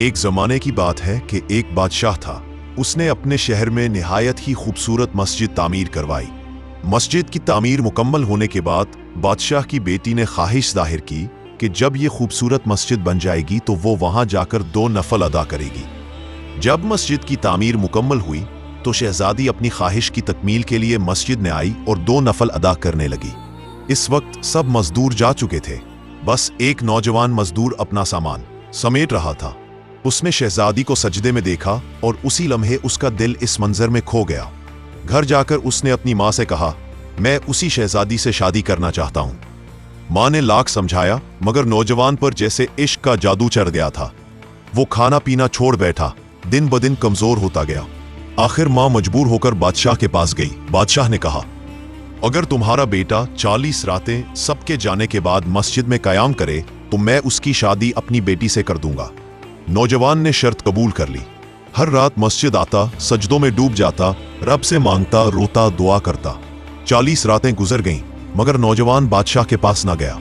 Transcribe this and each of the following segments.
ایک زمانے کی بات ہے کہ ایک بادشاہ تھا۔ اس نے اپنے شہر میں نہایت ہی خوبصورت مسجد تعمیر کروائی۔ مسجد کی تعمیر مکمل ہونے کے بعد بادشاہ کی بیٹی نے خواہش ظاہر کی کہ جب یہ خوبصورت مسجد بن جائے گی تو وہ وہاں جا کر 2 نفل ادا کرے گی۔ جب مسجد کی تعمیر مکمل ہوئی تو شہزادی اپنی خواہش کی تکمیل کے لیے مسجد میں آئی اور 2 نفل ادا کرنے لگی۔ اس وقت سب مزدور جا چکے تھے، بس ایک نوجوان مزدور اپنا سامان سمیٹ رہا تھا۔ اس نے شہزادی کو سجدے میں دیکھا اور اسی لمحے اس کا دل اس منظر میں کھو گیا۔ گھر جا کر اس نے اپنی ماں سے کہا، میں اسی شہزادی سے شادی کرنا چاہتا ہوں۔ ماں نے لاکھ سمجھایا مگر نوجوان پر جیسے عشق کا جادو چڑھ گیا تھا۔ وہ کھانا پینا چھوڑ بیٹھا، دن بدن کمزور ہوتا گیا۔ آخر ماں مجبور ہو کر بادشاہ کے پاس گئی۔ بادشاہ نے کہا، اگر تمہارا بیٹا 40 راتیں سب کے جانے کے بعد مسجد میں قیام کرے تو میں اس کی شادی اپنی بیٹی سے کر دوں گا۔ نوجوان نے شرط قبول کر لی۔ ہر رات مسجد آتا، سجدوں میں ڈوب جاتا، رب سے مانگتا، روتا، دعا کرتا۔ 40 راتیں گزر گئیں مگر نوجوان بادشاہ کے پاس نہ گیا۔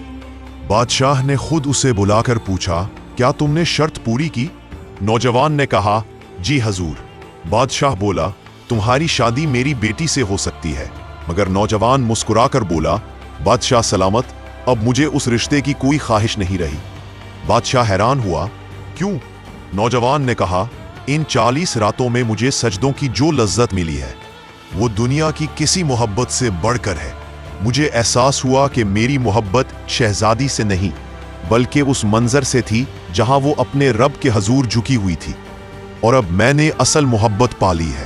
بادشاہ نے خود اسے بلا کر پوچھا، کیا تم نے شرط پوری کی؟ نوجوان نے کہا، جی حضور۔ بادشاہ بولا، تمہاری شادی میری بیٹی سے ہو سکتی ہے۔ مگر نوجوان مسکرا کر بولا، بادشاہ سلامت، اب مجھے اس رشتے کی کوئی خواہش نہیں رہی۔ بادشاہ حیران ہوا، کیوں؟ نوجوان نے کہا، ان 40 راتوں میں مجھے سجدوں کی جو لذت ملی ہے وہ دنیا کی کسی محبت سے بڑھ کر ہے۔ مجھے احساس ہوا کہ میری محبت شہزادی سے نہیں بلکہ اس منظر سے تھی جہاں وہ اپنے رب کے حضور جھکی ہوئی تھی، اور اب میں نے اصل محبت پا لی ہے۔